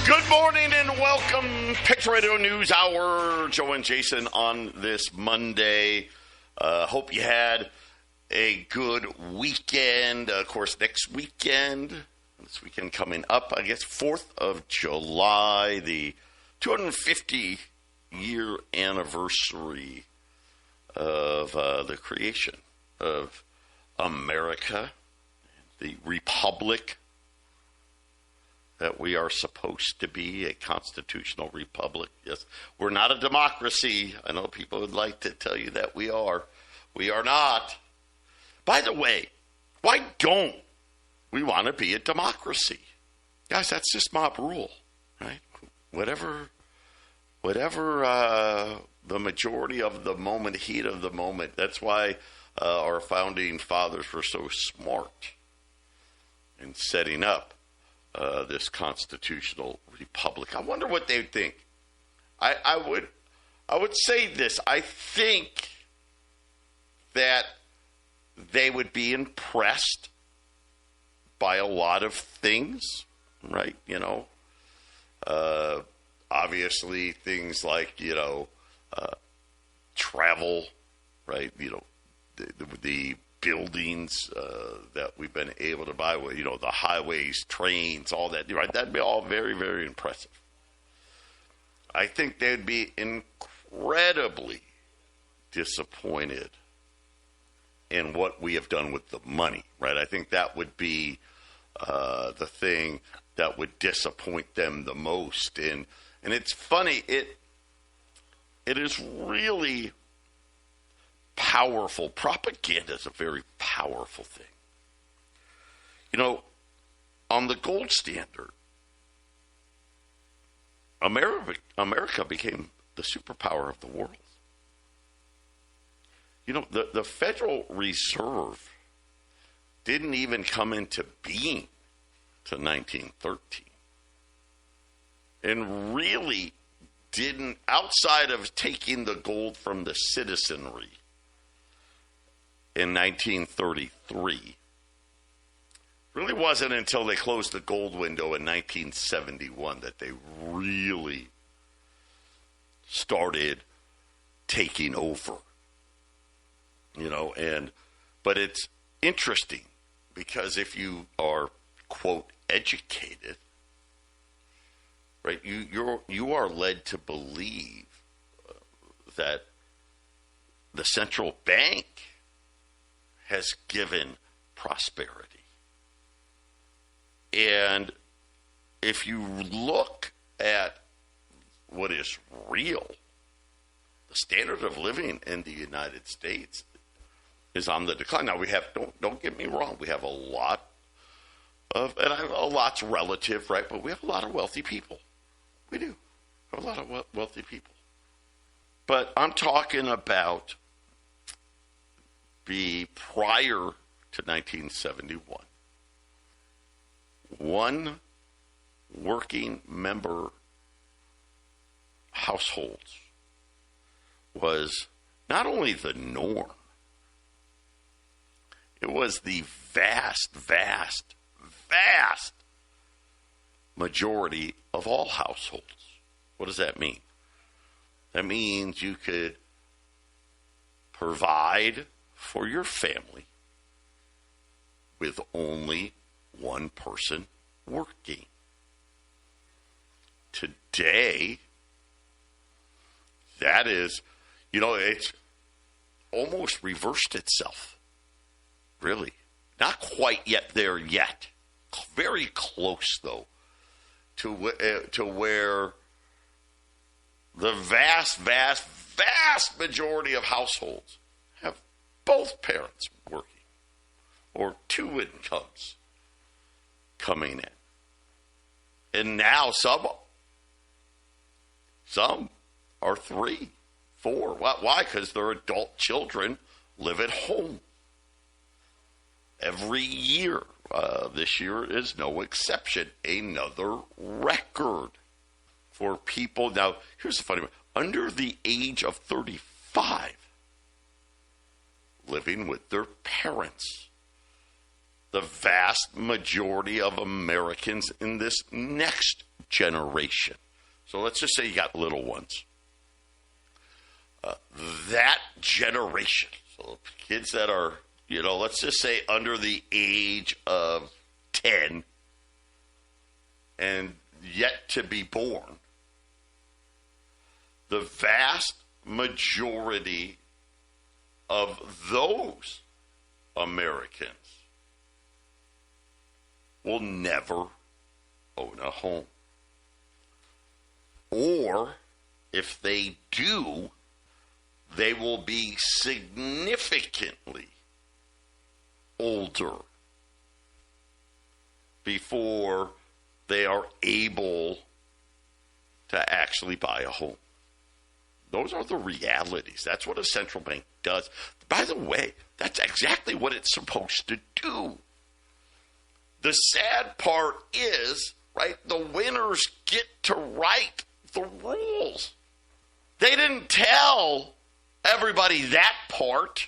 Good morning and welcome, Patriot News Hour. Joe and Jason on this Monday. Hope you had a good weekend. Of course, this weekend coming up, I guess, 4th of July, the 250-year anniversary of the creation of America, the republic that we are supposed to be, a constitutional republic. Yes, we're not a democracy. I know people would like to tell you that we are. We are not. By the way, why don't we want to be a democracy? Guys, that's just mob rule, right? Whatever the majority of the moment, heat of the moment. That's why our founding fathers were so smart in setting up this constitutional republic. I wonder what they'd think. I would say this. I think that they would be impressed by a lot of things, right? Obviously things like, travel, right? The buildings that we've been able to buy, the highways, trains, all that, right? That'd be all very, very impressive. I think they'd be incredibly disappointed in what we have done with the money, right? I think that would be the thing that would disappoint them the most. And it's funny, it is really powerful. Propaganda is a very powerful thing. On the gold standard, America became the superpower of the world. The Federal Reserve didn't even come into being to 1913. And really didn't, outside of taking the gold from the citizenry in 1933, really wasn't until they closed the gold window in 1971 that they really started taking over. But it's interesting because if you are, quote, educated, right, you are led to believe that the central bank has given prosperity. And if you look at what is real, the standard of living in the United States is on the decline. Now, we have, don't get me wrong, we have a lot of, and a lot's relative, right? But we have a lot of wealthy people. We do. We have a lot of wealthy people. But I'm talking about the prior to 1971. One working member households was not only the norm, it was the vast majority of all households. What does that mean? That means you could provide for your family with only one person working. Today, that is, it's almost reversed itself. Really. Not quite there yet. Very close, though, to where the vast majority of households have both parents working or two incomes coming in. And now some are 3, 4. Why? Because their adult children live at home. Every year, this year is no exception. Another record for people. Now, here's the funny one. Under the age of 35, living with their parents. The vast majority of Americans in this next generation. So let's just say you got little ones. That generation, so kids that are, let's just say under the age of 10 and yet to be born, the vast majority of those Americans will never own a home. Or if they do, they will be significantly older before they are able to actually buy a home. Those are the realities. That's what a central bank does. By the way, that's exactly what it's supposed to do. The sad part is, right, the winners get to write the rules. They didn't tell everybody that part.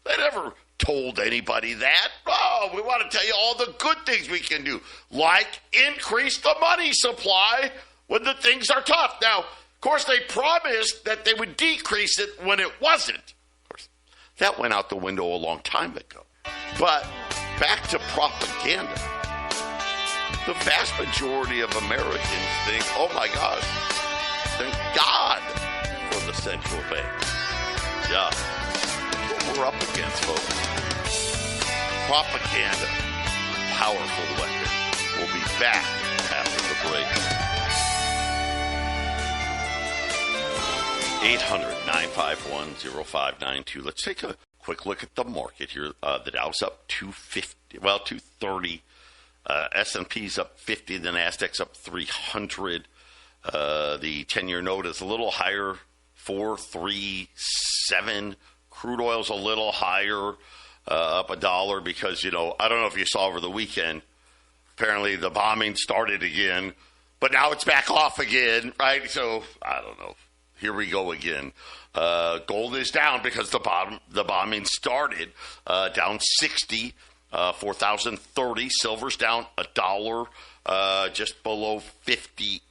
They never told anybody that. Oh, we want to tell you all the good things we can do, like increase the money supply when the things are tough. Now, of course, they promised that they would decrease it when it wasn't. Of course, that went out the window a long time ago. But back to propaganda. The vast majority of Americans think, oh my God, thank God for the central bank. Yeah, that's what we're up against, folks. Propaganda, powerful weapon. We'll be back after the break. 800-951-0592. Let's take a quick look at the market here. The Dow's up 230. S&P's up 50. The Nasdaq's up 300. The 10-year note is a little higher, 437. Crude oil's a little higher, up $1 because, I don't know if you saw over the weekend, apparently the bombing started again, but now it's back off again, right? So, I don't know. Here we go again. Gold is down because the bombing started, down 60, 4,030. Silver's down $1, just below $58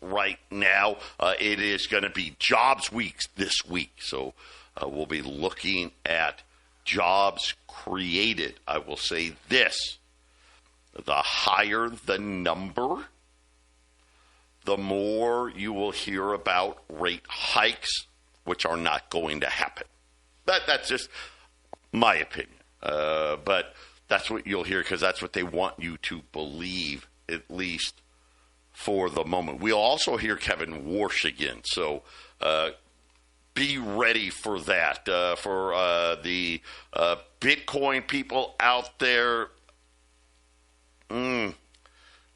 right now. It is going to be jobs week this week, so we'll be looking at jobs created. I will say this: the higher the number, the more you will hear about rate hikes, which are not going to happen. That's just my opinion. But that's what you'll hear because that's what they want you to believe, at least for the moment. We'll also hear Kevin Warsh again. So be ready for that. For the Bitcoin people out there,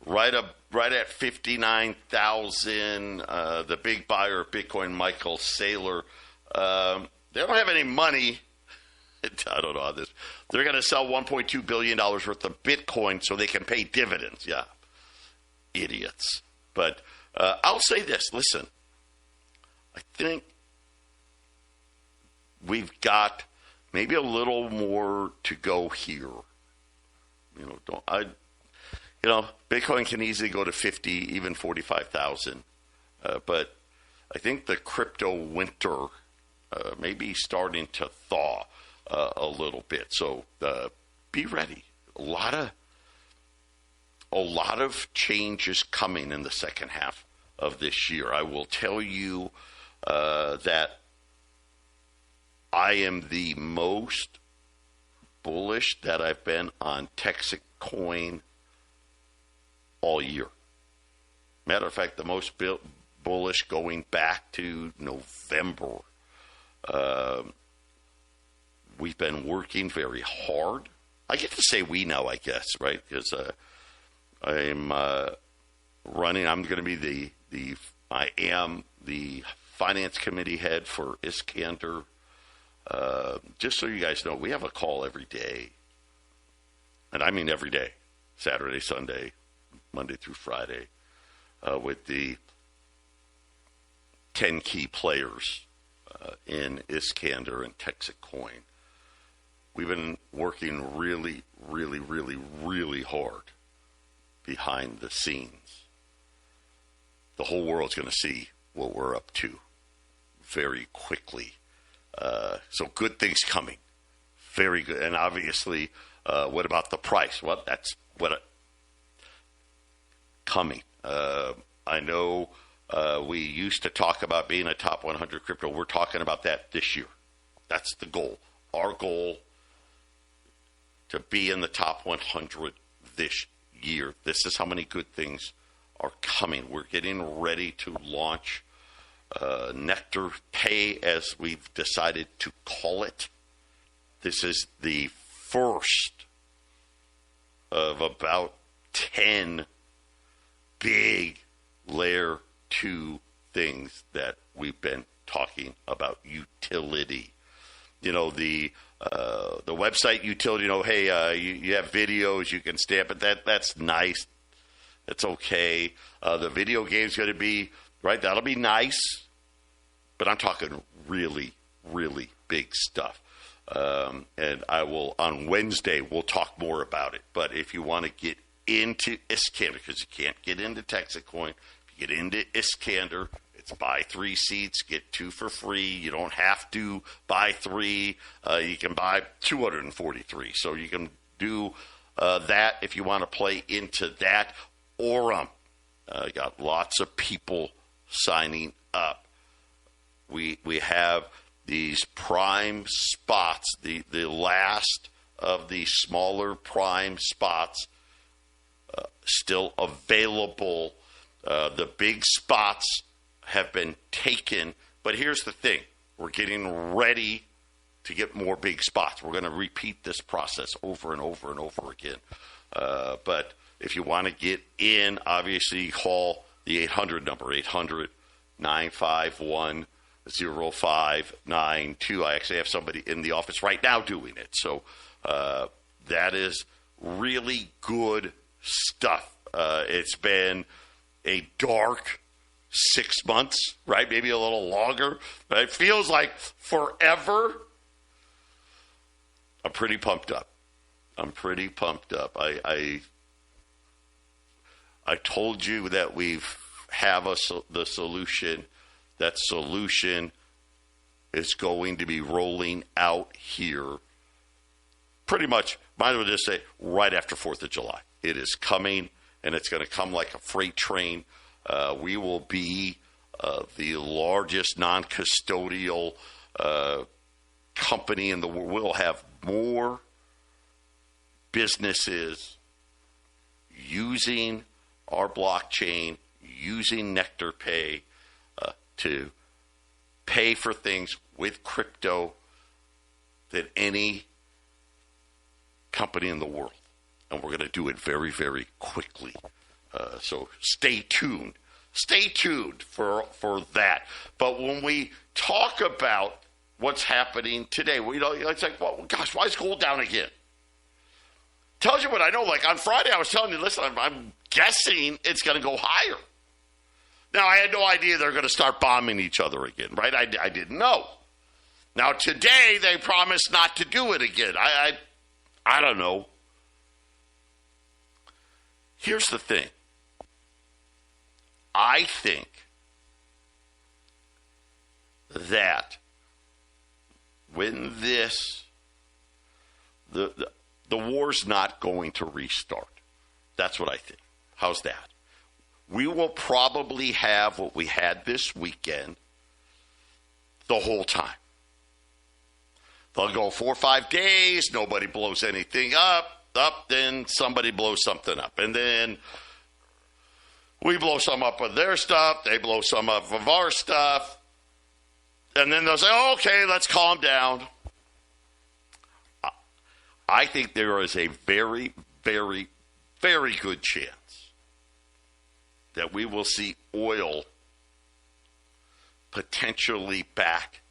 right at 59,000. The big buyer of Bitcoin, Michael Saylor, they don't have any money. I don't know how this. They're going to sell $1.2 billion worth of Bitcoin so they can pay dividends. Yeah, idiots. But I'll say this. Listen, I think we've got maybe a little more to go here. Bitcoin can easily go to 50, even 45,000. But I think the crypto winter may be starting to thaw a little bit. So be ready. A lot of changes coming in the second half of this year. I will tell you that I am the most bullish that I've been on Texas coin all year. Matter of fact, the most bullish going back to November. We've been working very hard. I get to say we now, I guess, right? Because I'm running. I'm going to be I am the finance committee head for Iskander. Just so you guys know, we have a call every day. And I mean every day. Saturday, Sunday, Monday through Friday, with the 10 key players in Iskander and Texas Coin. We've been working really, really, really, really hard behind the scenes. The whole world's going to see what we're up to very quickly. So good things coming. Very good. And obviously, what about the price? Well, that's coming. I know we used to talk about being a top 100 crypto. We're talking about that this year. That's the goal. Our goal to be in the top 100 this year. This is how many good things are coming. We're getting ready to launch Nectar Pay, as we've decided to call it. This is the first of about 10 big layer 2 things that we've been talking about. Utility. You know, the website utility, hey, you have videos, you can stamp it. That's nice. That's okay. The video game's going to be, right, that'll be nice. But I'm talking really, really big stuff. And I will, on Wednesday, we'll talk more about it. But if you want to get into Iskander, because you can't get into Texacoin, if you get into Iskander, it's buy 3 seats, get 2 for free. You don't have to buy 3. You can buy 243. So you can do that if you want to play into that. Orem. Got lots of people signing up. We have these prime spots, the last of the smaller prime spots still available. The big spots have been taken, but here's the thing. We're getting ready to get more big spots. We're going to repeat this process over and over and over again. But if you want to get in, obviously call the 800 number, 800-951-0592. I actually have somebody in the office right now doing it. So that is really good stuff. It's been a dark 6 months, right? Maybe a little longer. But it feels like forever. I'm pretty pumped up. I told you that we have the solution. That solution is going to be rolling out here pretty much, might as well just say, right after 4th of July. It is coming, and it's going to come like a freight train. We will be the largest non-custodial company in the world. We'll have more businesses using our blockchain, using Nectar Pay to pay for things with crypto than any company in the world. And we're going to do it very, very quickly. So stay tuned. Stay tuned for that. But when we talk about what's happening today, it's like, well, gosh, why is gold down again? Tells you what I know. Like on Friday, I was telling you, listen, I'm guessing it's going to go higher. Now, I had no idea they're going to start bombing each other again, right? I didn't know. Now, today, they promised not to do it again. I don't know. Here's the thing. I think that when the war's not going to restart. That's what I think. How's that? We will probably have what we had this weekend the whole time. They'll go 4 or 5 days, nobody blows anything up, then somebody blows something up. And then we blow some up with their stuff, they blow some up of our stuff, and then they'll say, oh, okay, let's calm down. I think there is a very, very, very good chance that we will see oil potentially back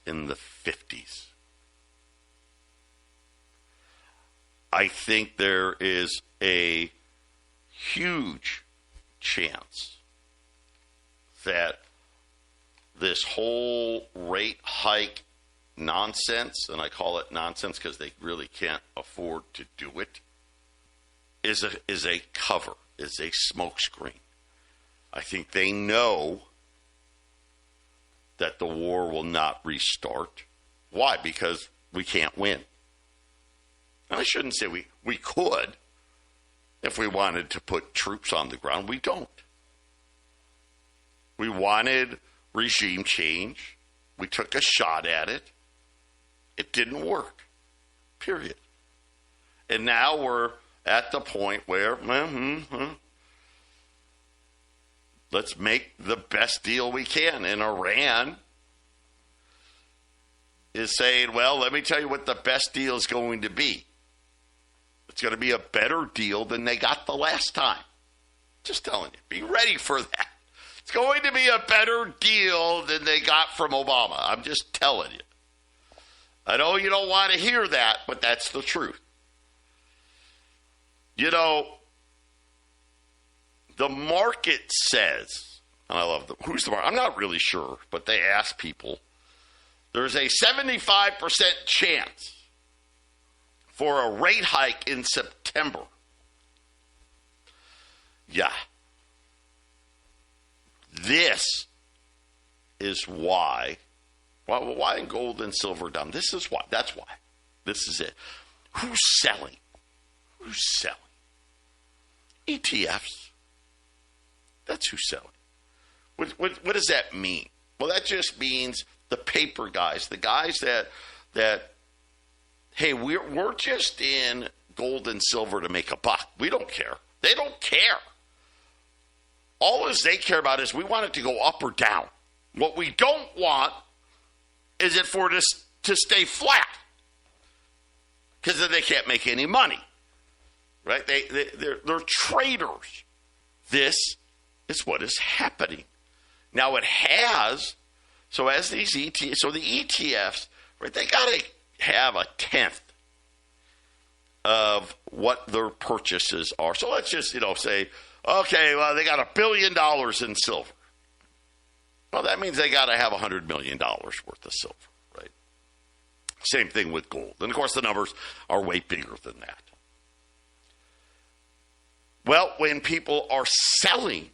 in the 50s. I think there is a huge chance that this whole rate hike nonsense, and I call it nonsense because they really can't afford to do it, is a cover. is a smokescreen. I think they know that the war will not restart. Why? Because we can't win. And I shouldn't say we could if we wanted to put troops on the ground. We don't. We wanted regime change. We took a shot at it. It didn't work. Period. And now we're at the point where let's make the best deal we can. And Iran is saying, well, let me tell you what the best deal is going to be. It's going to be a better deal than they got the last time. Just telling you. Be ready for that. It's going to be a better deal than they got from Obama. I'm just telling you. I know you don't want to hear that, but that's the truth. You know, the market says, and I love who's the market? I'm not really sure, but they ask people, there's a 75% chance for a rate hike in September. Yeah. This is why. Well, why in gold and silver down? This is why. That's why. This is it. Who's selling? Who's selling? ETFs. That's who's selling. What does that mean? Well, that just means the paper guys, the guys that hey, we're just in gold and silver to make a buck. We don't care. They don't care. All they care about is we want it to go up or down. What we don't want is it for this to stay flat, because then they can't make any money, right? They're traders. This is what is happening now. It has so as these ETFs, so the ETFs, right? They got to have a tenth of what their purchases are. So let's just say, okay, well, they got $1 billion in silver. Well, that means they got to have $100 million worth of silver, right? Same thing with gold. And, of course, the numbers are way bigger than that. Well, when people are selling,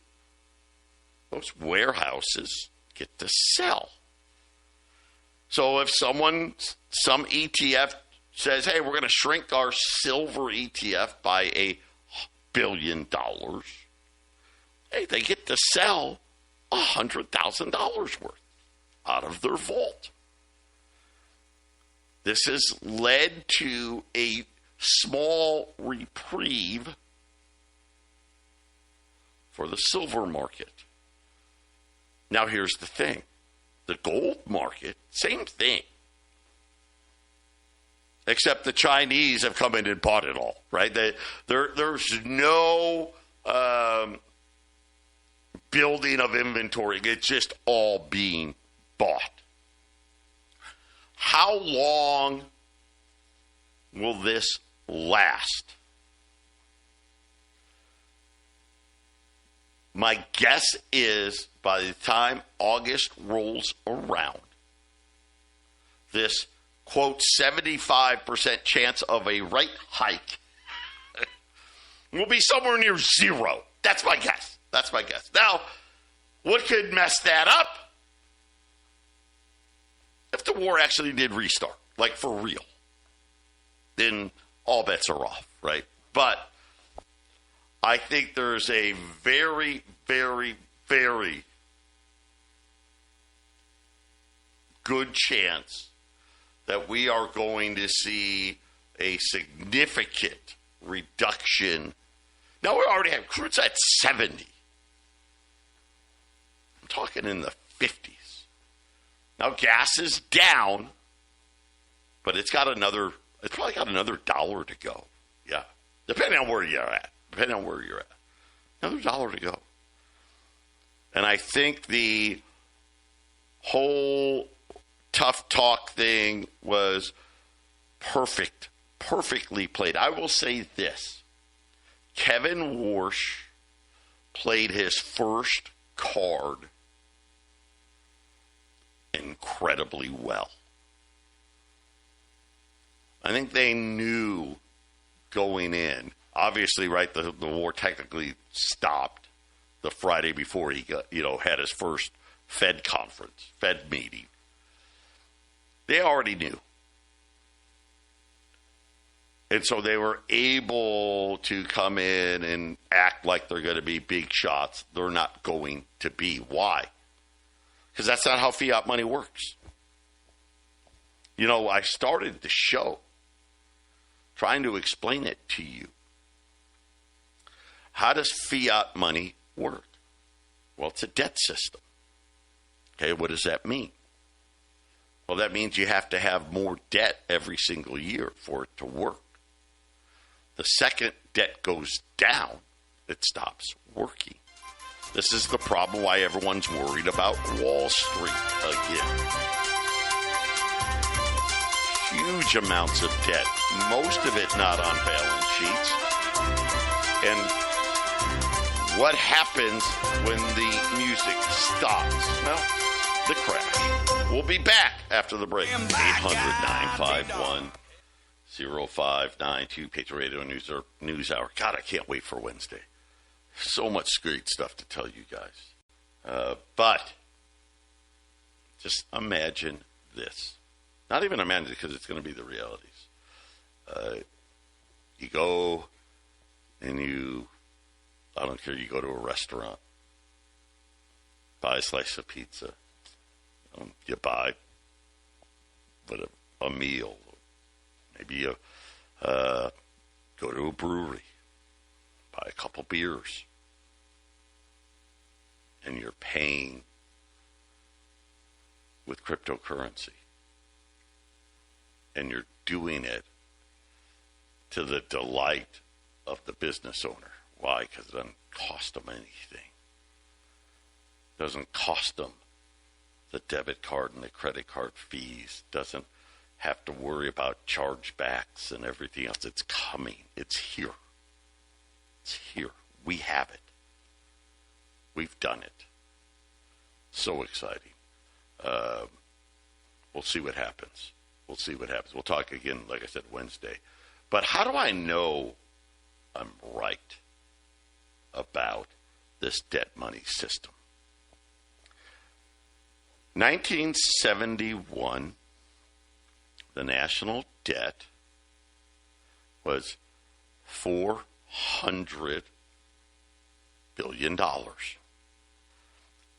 those warehouses get to sell. So if some ETF says, hey, we're going to shrink our silver ETF by $1 billion, hey, they get to sell $100,000 worth out of their vault. This has led to a small reprieve for the silver market. Now, here's the thing. The gold market, same thing. Except the Chinese have come in and bought it all, right? There's no building of inventory. It's just all being bought. How long will this last? My guess is by the time August rolls around, this, quote, 75% chance of a rate hike will be somewhere near zero. That's my guess. That's my guess. Now, what could mess that up? If the war actually did restart, like for real, then all bets are off, right? But I think there's a very, very, very good chance that we are going to see a significant reduction. Now, we already have crude's at 70. I'm talking in the 50s. Now, gas is down, but it's probably got another $1 to go. Yeah. Depending on where you're at. Another $1 to go. And I think the whole tough talk thing was perfectly played. I will say this. Kevin Warsh played his first card incredibly well. I think they knew going in, Obviously, right, the war technically stopped the Friday before he got, had his first Fed conference, Fed meeting. They already knew. And so they were able to come in and act like they're going to be big shots. They're not going to be. Why? Because that's not how fiat money works. I started the show trying to explain it to you. How does fiat money work? Well, it's a debt system. Okay, what does that mean? Well, that means you have to have more debt every single year for it to work. The second debt goes down, it stops working. This is the problem why everyone's worried about Wall Street again. Huge amounts of debt, most of it not on balance sheets. And what happens when the music stops? Well, the crash. We'll be back after the break. 800-951-0592, Patriot Radio News Hour. God, I can't wait for Wednesday. So much great stuff to tell you guys. But just imagine this. Not even imagine it, because it's going to be the realities. You go and I don't care, you go to a restaurant, buy a slice of pizza, you buy a meal, maybe you go to a brewery, buy a couple beers, and you're paying with cryptocurrency. And you're doing it to the delight of the business owner. Why? Because it doesn't cost them anything. It doesn't cost them the debit card and the credit card fees. Doesn't have to worry about chargebacks and everything else. It's coming. It's here. It's here. We have it. We've done it. So exciting. We'll see what happens. We'll see what happens. We'll talk again, like I said, Wednesday. But how do I know I'm right about this debt money system? 1971, the national debt was $400 billion,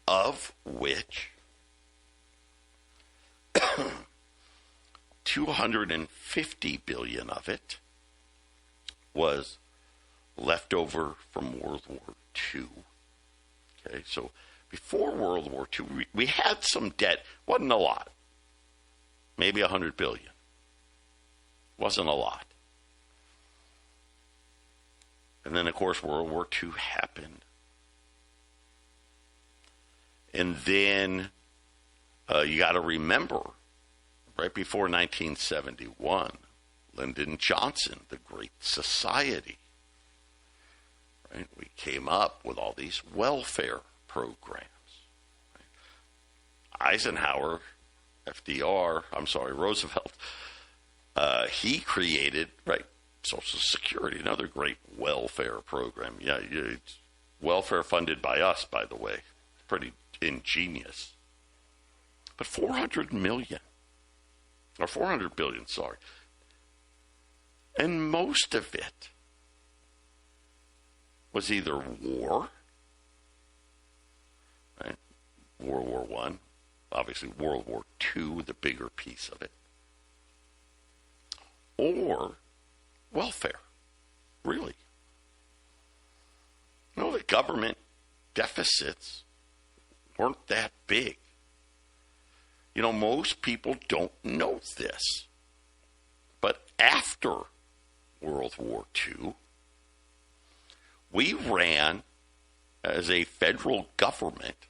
of which $250 billion of it was left over from World War II. Okay, so before World War II, we had some debt. Wasn't a lot. Maybe $100 billion. Wasn't a lot. And then, of course, World War II happened. And then you got to remember, right before 1971, Lyndon Johnson, the Great Society, right? We came up with all these welfare programs. Right? Eisenhower, Roosevelt, he created, right, Social Security, another great welfare program. Yeah, it's welfare funded by us, by the way. Pretty ingenious. But $400 billion, sorry. And most of it was either war, right? World War I, obviously World War II, the bigger piece of it, or welfare, really. The government deficits weren't that big. Most people don't know this. But after World War II, we ran, as a federal government,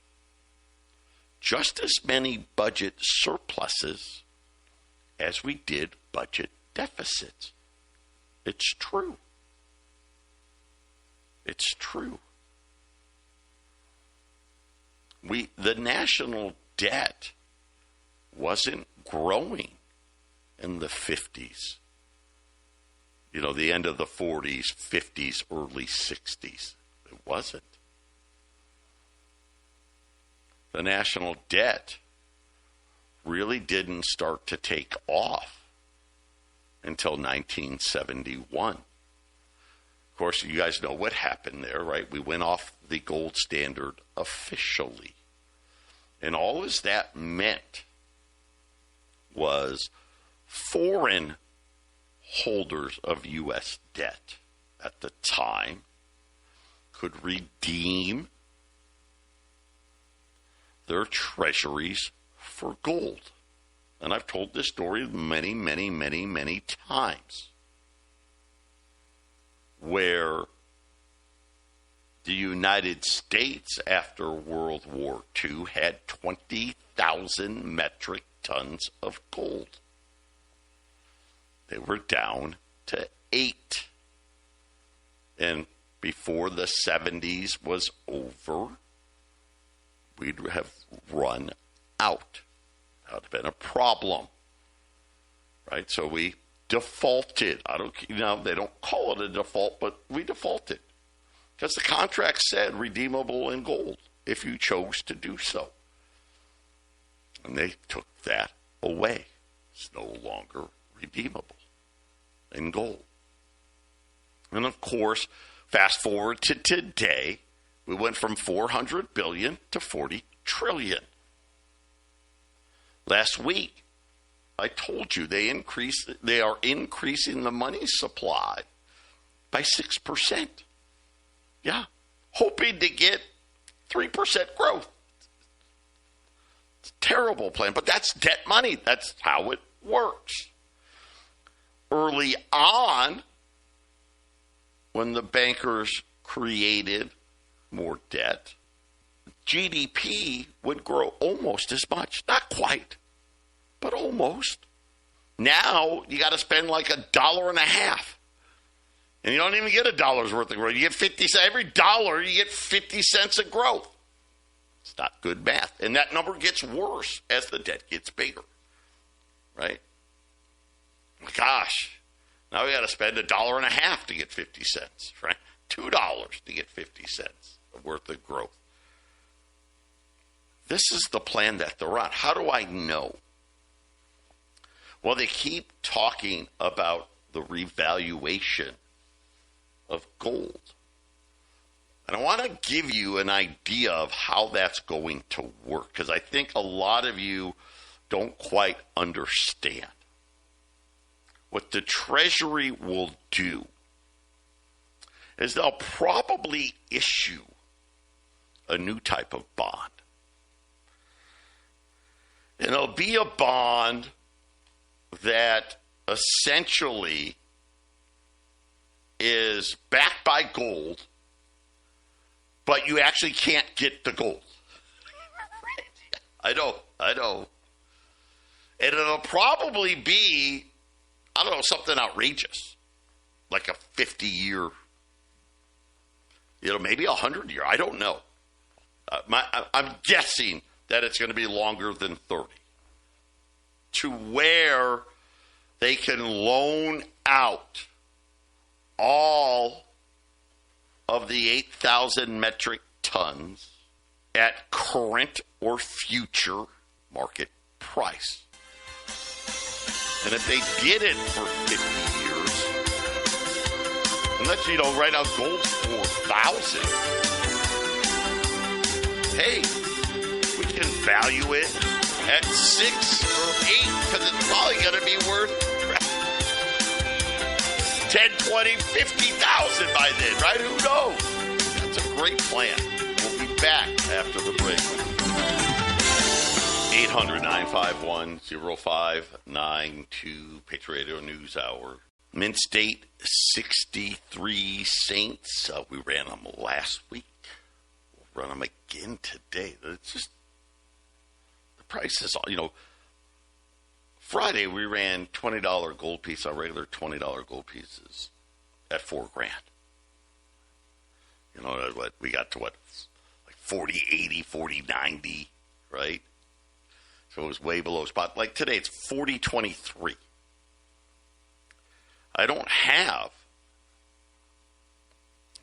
just as many budget surpluses as we did budget deficits. It's true. It's true. The national debt wasn't growing in the 50s. the end of the 40s, 50s, early 60s. It wasn't. The national debt really didn't start to take off until 1971. Of course, you guys know what happened there, right? We went off the gold standard officially. And all that meant was foreign holders of U.S. debt at the time could redeem their treasuries for gold. And I've told this story many, many, many, many times, where the United States after World War II had 20,000 metric tons of gold. They were down to 8. And before the 70s was over, we'd have run out. That would have been a problem, right? So we defaulted. They don't call it a default, but we defaulted because the contract said redeemable in gold if you chose to do so. And they took that away. It's no longer redeemable in gold. And of course, fast forward to today, we went from 400 billion to 40 trillion. Last week, I told you they are increasing the money supply by 6%. Yeah, hoping to get 3% growth. It's a terrible plan, but that's debt money. That's how it works. Early on, when the bankers created more debt, GDP would grow almost as much. Not quite, but almost. Now, you got to spend like $1.50. And you don't even get $1 worth of growth. You get 50 cents. Every dollar, you get 50 cents of growth. It's not good math. And that number gets worse as the debt gets bigger. Right? Gosh. Now we got to spend $1.50 to get 50 cents. Right? $2 to get 50 cents worth of growth. This is the plan that they're on. How do I know? Well, they keep talking about the revaluation of gold. And I want to give you an idea of how that's going to work, because I think a lot of you don't quite understand. What the Treasury will do is they'll probably issue a new type of bond. And it'll be a bond that essentially is backed by gold, but you actually can't get the gold. I know. And it'll probably be, something outrageous, like a 50-year, maybe a 100-year. I don't know. I'm guessing that it's going to be longer than 30, to where they can loan out all of the 8,000 metric tons at current or future market price. And if they did it for 50 years, and let's, right now gold's 4,000. Hey, we can value it at 6 or 8 because it's probably going to be worth 10, 20, 50,000 by then, right? Who knows? That's a great plan. We'll be back after the break. 800-951-0592, Patriot Radio News Hour. Mint State 63 Saints. We ran them last week. We'll run them again today. It's just, the price is, Friday we ran $20 gold piece, our regular $20 gold pieces at $4,000. We got to like 40.80, 40.90, right? So it was way below spot. Like today, it's 40.23. I don't have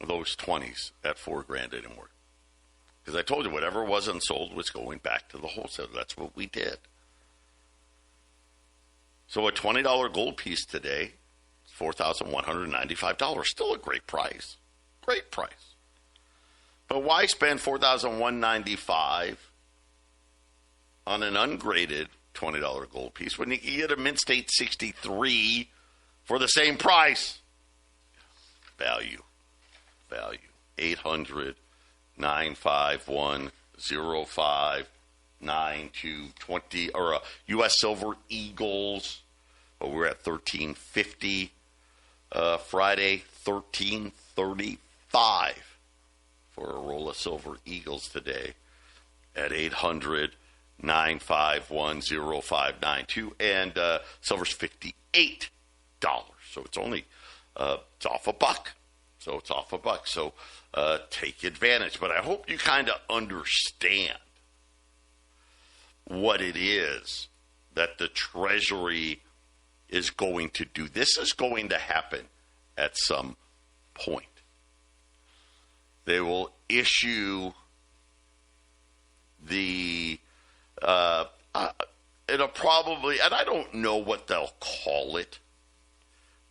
those 20s at $4,000 anymore. Because I told you whatever was unsold was going back to the wholesaler. That's what we did. So a $20 gold piece today is $4,195. Still a great price. Great price. But why spend $4,195 on an ungraded $20 gold piece when you can get a Mint State 63 for the same price? Value. 800-951-059220 or U.S. Silver Eagles. We're at $13.50. Friday, $13.35 for a roll of Silver Eagles today at 800-951-0592. And silver's $58. So it's only, it's off a buck. So take advantage. But I hope you kind of understand what it is that the Treasury is going to do. This is going to happen at some point. They will issue the, it'll probably, and I don't know what they'll call it,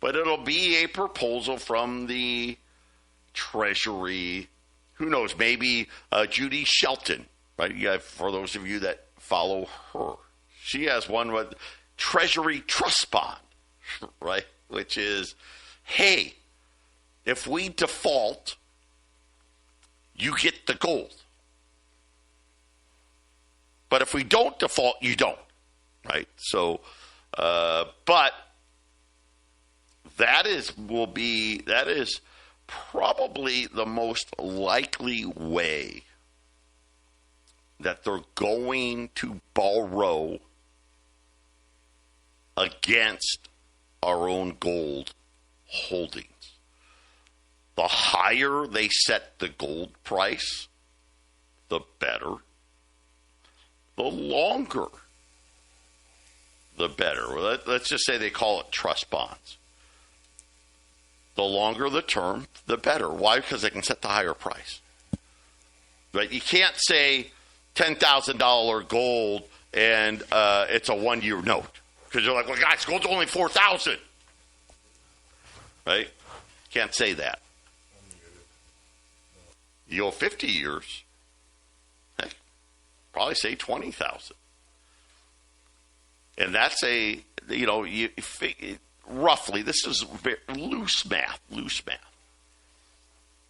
but it'll be a proposal from the Treasury. Who knows? Maybe Judy Shelton, right? Yeah, for those of you that follow her, she has one with Treasury Trust Bond, right? Which is, hey, if we default, you get the gold. But if we don't default, you don't, right? So, but that is probably the most likely way that they're going to borrow against our own gold holdings. The higher they set the gold price, the better. The longer, the better. Let's just say they call it trust bonds. The longer the term, the better. Why? Because they can set the higher price. Right? You can't say $10,000 gold and it's a 1-year note. Because you're like, well, guys, gold's only $4,000. Right? Can't say that. You go 50 years, heck, probably say 20,000. And that's roughly, this is loose math.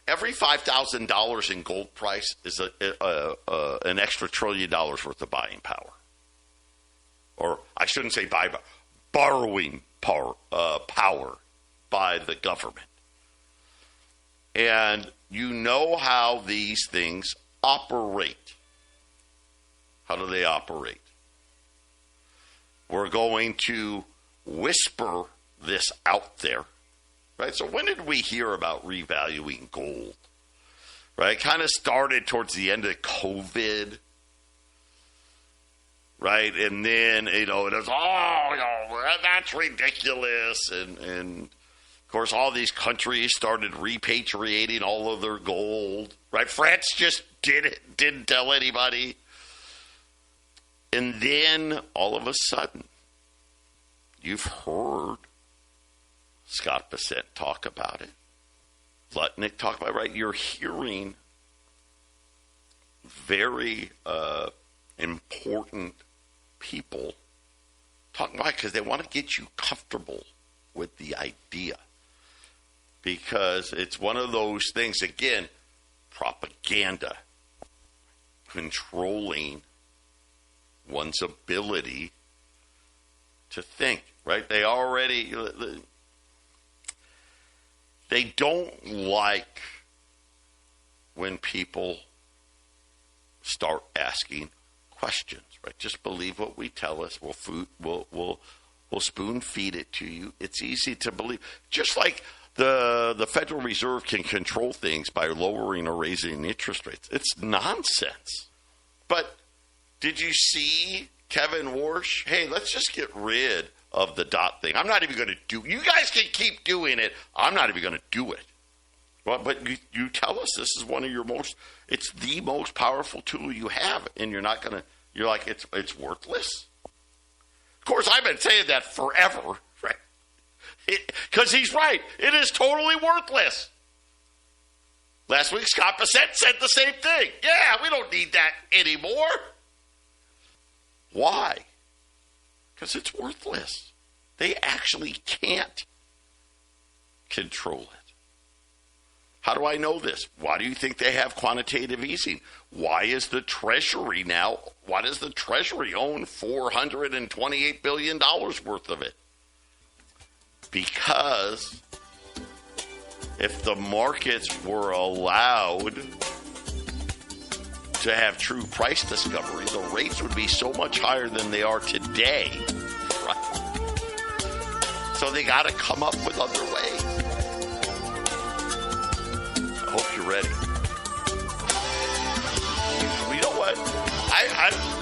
Every $5,000 in gold price is an extra $1 trillion worth of buying power. Or I shouldn't say borrowing power by the government. And you know how these things operate. How do they operate? We're going to whisper this out there, right? So when did we hear about revaluing gold? Right? It kind of started towards the end of COVID, right? And then, it was, that's ridiculous. And of course, all these countries started repatriating all of their gold, right? France just did it, didn't tell anybody. And then, all of a sudden, you've heard Scott Bassett talk about it. Lutnick talk about it, right? You're hearing very important people talking about it because they want to get you comfortable with the idea. Because it's one of those things, again, propaganda, controlling one's ability to think, right? They don't like when people start asking questions, right? Just believe what we tell us. We'll spoon feed it to you. It's easy to believe. Just like the Federal Reserve can control things by lowering or raising interest rates. It's nonsense. But did you see Kevin Warsh? Hey, let's just get rid of the dot thing. I'm not even going to do. You guys can keep doing it. I'm not even going to do it. But you tell us this is one of your most. It's the most powerful tool you have, and you're not going to. You're like it's worthless. Of course, I've been saying that forever, right? Because he's right. It is totally worthless. Last week, Scott Bassett said the same thing. Yeah, we don't need that anymore. Why? Because it's worthless. They actually can't control it. How do I know this? Why do you think they have quantitative easing? Why is the Treasury now, why does the Treasury own $428 billion worth of it? Because if the markets were allowed to have true price discovery, the rates would be so much higher than they are today. Right? So they got to come up with other ways. I hope you're ready. You know what?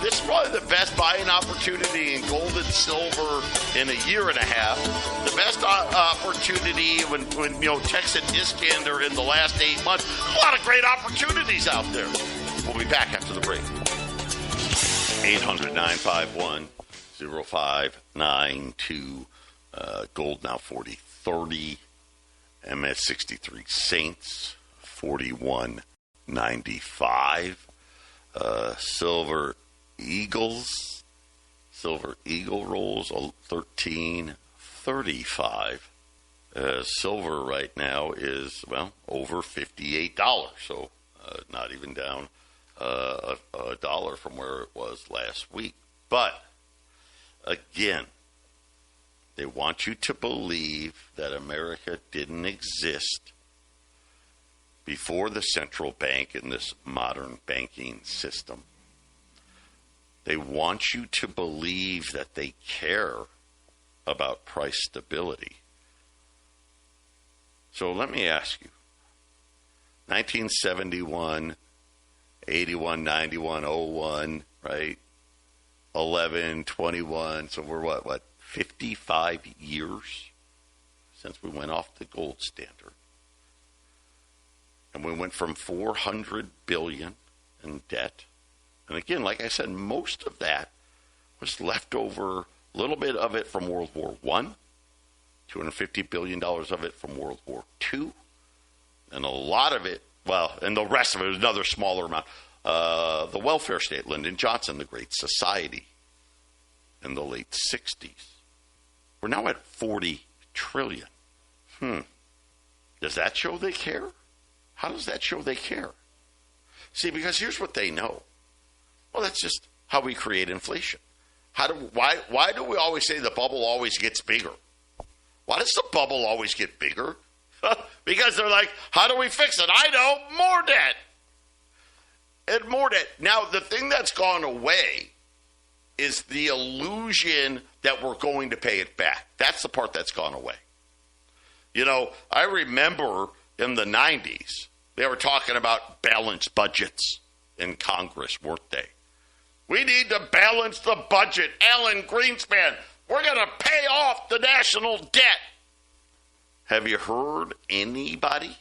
This is probably the best buying opportunity in gold and silver in a year and a half. The best opportunity when Texan Iskander in the last 8 months. A lot of great opportunities out there. We'll be back after the break. 800-951-0592. Gold now 40.30. MS 63 Saints 41.95. Silver Eagle rolls 13.35. Silver right now is over $58. So not even down a dollar from where it was last week. But again, they want you to believe that America didn't exist before the central bank in this modern banking system. They want you to believe that they care about price stability. So let me ask you, 1971, 81, 91, 01, right? 11, 21. So we're what, 55 years since we went off the gold standard. And we went from $400 billion in debt. And again, like I said, most of that was left over, a little bit of it from World War I, $250 billion of it from World War II, and a lot of it, and the rest of it was another smaller amount. The welfare state, Lyndon Johnson, the Great Society in the late 60s. We're now at $40 trillion. Does that show they care? How does that show they care? See, because here's what they know. Well, that's just how we create inflation. Why do we always say the bubble always gets bigger? Why does the bubble always get bigger? Because they're like, how do we fix it? I know, more debt. And more debt. Now, the thing that's gone away is the illusion that we're going to pay it back. That's the part that's gone away. I remember in the 90s, they were talking about balanced budgets in Congress, weren't they? We need to balance the budget. Alan Greenspan, we're going to pay off the national debt. Have you heard anybody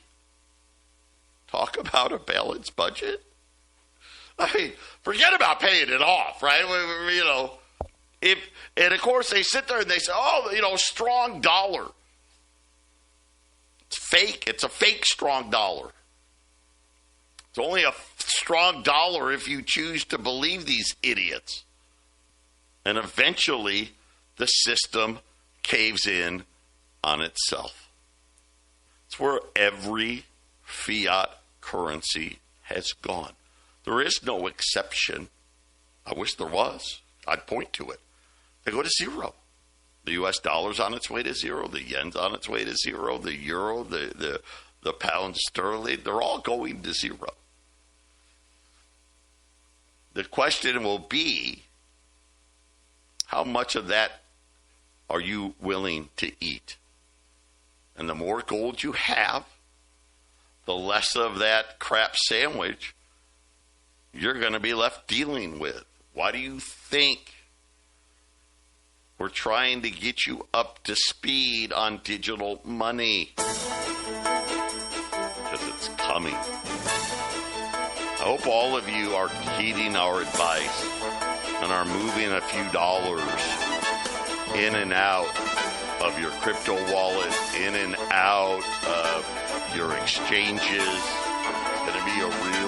talk about a balanced budget? I mean, forget about paying it off, right? And of course they sit there and they say, strong dollar. It's fake. It's a fake strong dollar. It's only a strong dollar if you choose to believe these idiots. And eventually the system caves in on itself. It's where every fiat currency has gone. There is no exception. I wish there was. I'd point to it. They go to zero. The U.S. dollar's on its way to zero. The yen's on its way to zero. The euro, the pound sterling, they're all going to zero. The question will be, how much of that are you willing to eat? And the more gold you have, the less of that crap sandwich you're going to be left dealing with. Why do you think We're trying to get you up to speed on digital money. Because it's coming. I hope all of you are heeding our advice and are moving a few dollars in and out of your crypto wallet, in and out of your exchanges. It's going to be a real